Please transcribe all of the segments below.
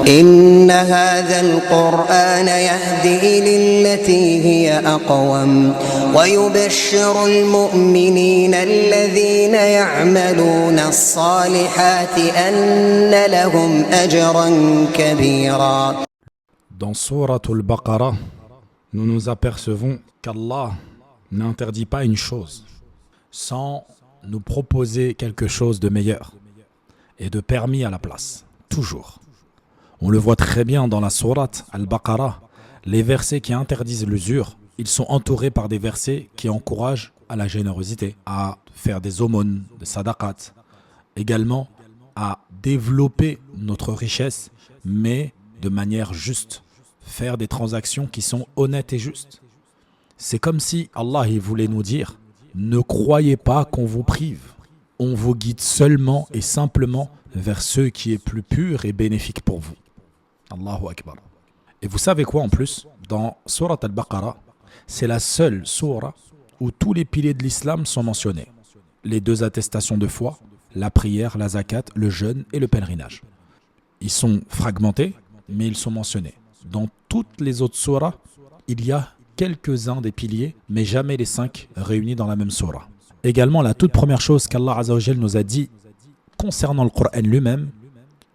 إن هذا القرآن يهدي للتي هي أقوم ويبشر المؤمنين الذين يعملون الصالحات أن لهم أجرا كبيرا. Dans Sourate al-Baqarah, nous nous apercevons qu'Allah n'interdit pas une chose sans nous proposer quelque chose de meilleur et de permis à la place, toujours. On le voit très bien dans la Sourate al-Baqarah, les versets qui interdisent l'usure, ils sont entourés par des versets qui encouragent à la générosité, à faire des aumônes, des sadaqat, également à développer notre richesse, mais de manière juste, faire des transactions qui sont honnêtes et justes. C'est comme si Allah il voulait nous dire, ne croyez pas qu'on vous prive, on vous guide seulement et simplement vers ce qui est plus pur et bénéfique pour vous. Allahu Akbar. Et vous savez quoi en plus? Dans Surat al-Baqarah, c'est la seule sourate où tous les piliers de l'islam sont mentionnés. Les 2 attestations de foi, la prière, la zakat, le jeûne et le pèlerinage. Ils sont fragmentés, mais ils sont mentionnés. Dans toutes les autres sourates, il y a quelques-uns des piliers, mais jamais les 5 réunis dans la même sourate. Également, la toute première chose qu'Allah Azza wa Jal nous a dit concernant le Coran lui-même,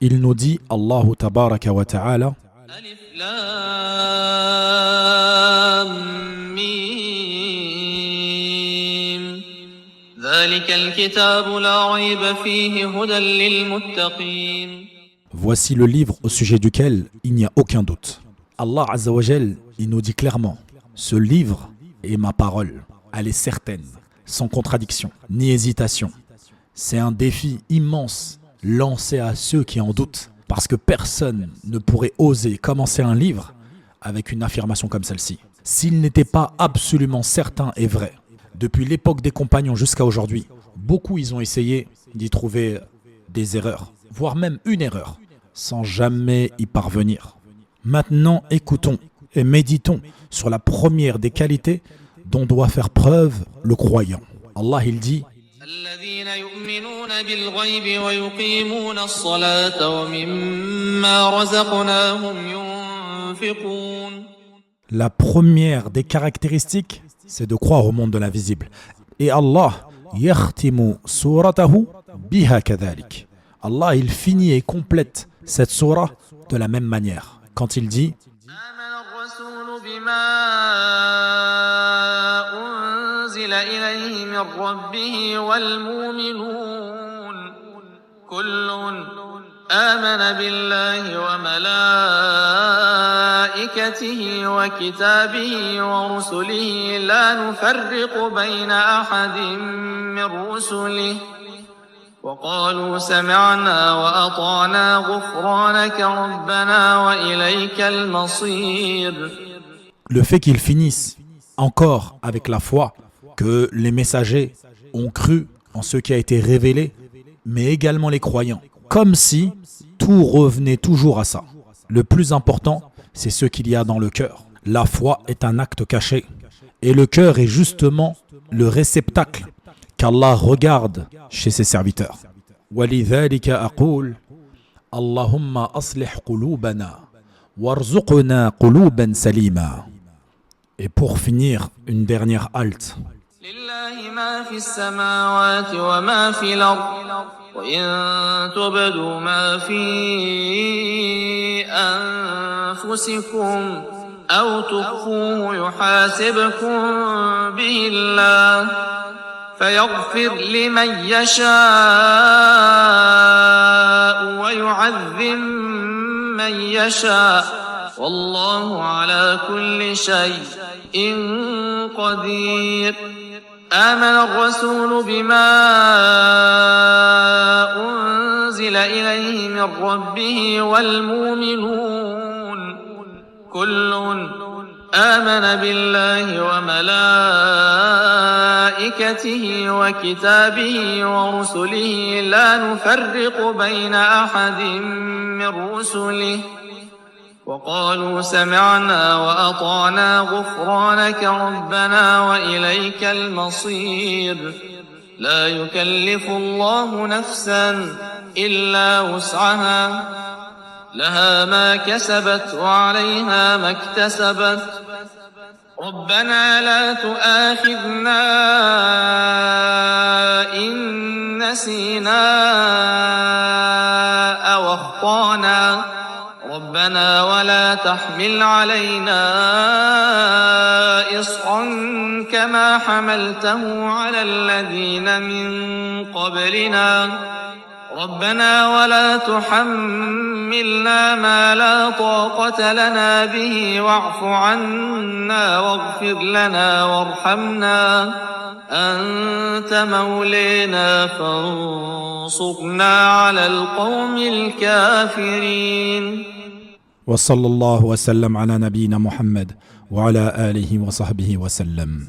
il nous dit Allahu Tabaraka wa Ta'ala Alif Lam Mim Dhalika al-kitabu la rayba fihi hudan lil-muttaqin. Voici le livre au sujet duquel il n'y a aucun doute. Allah Azza wa Jal, il nous dit clairement, ce livre est ma parole, elle est certaine, sans contradiction, ni hésitation. C'est un défi immense lancé à ceux qui en doutent, parce que personne ne pourrait oser commencer un livre avec une affirmation comme celle-ci. S'il n'était pas absolument certain et vrai, depuis l'époque des compagnons jusqu'à aujourd'hui, beaucoup ils ont essayé d'y trouver des erreurs, voire même une erreur, sans jamais y parvenir. Maintenant, écoutons et méditons sur la première des qualités dont doit faire preuve le croyant. Allah, il dit الذين يؤمنون بالغيب ويقيمون الصلاة ومما رزقناهم ينفقون. La première des caractéristiques, c'est de croire au monde de l'invisible. Et Allah, yakhtimu suratahu biha kadhalik. Allah, il finit et complète cette surah de la même manière. Quand il dit آمن الرسول بما أنزل إليه من ربه والمؤمنون كل آمن بالله وملائكته وكتابه ورسله لا نفرق بين أحد من رسله وقالوا سمعنا وأطعنا غفرانك ربنا وإليك المصير. Le fait qu'ils finissent encore avec la foi, que les messagers ont cru en ce qui a été révélé, mais également les croyants, comme si tout revenait toujours à ça. Le plus important, c'est ce qu'il y a dans le cœur. La foi est un acte caché, et le cœur est justement le réceptacle qu'Allah regarde chez ses serviteurs. وَلِذَلِكَ أَقُولُ اللهم أصلح قلوبنا وارزقنا قلوبا سليما. Et pour finir, une dernière halte. لله ما في السماوات وما في الأرض وإن تبدوا ما في أنفسكم أو تخفوه يحاسبكم به الله فيغفر لمن يشاء ويعذب من يشاء والله على كل شيء قدير. آمن الرسول بما أنزل إليه من ربه والمؤمنون كل آمن بالله وملائكته وكتابه ورسله لا نفرق بين أحد من رسله وقالوا سمعنا وأطعنا غفرانك ربنا وإليك المصير. لا يكلف الله نفسا إلا وسعها لها ما كسبت وعليها ما اكتسبت ربنا لا تؤاخذنا إن نسينا أو أخطأنا ربنا ولا تحمل علينا إصرا كما حملته على الذين من قبلنا ربنا ولا تحملنا ما لا طاقة لنا به واعف عنا واغفر لنا وارحمنا أنت مولينا فانصرنا على القوم الكافرين. وصلى الله وسلم على نبينا محمد وعلى آله وصحبه وسلم.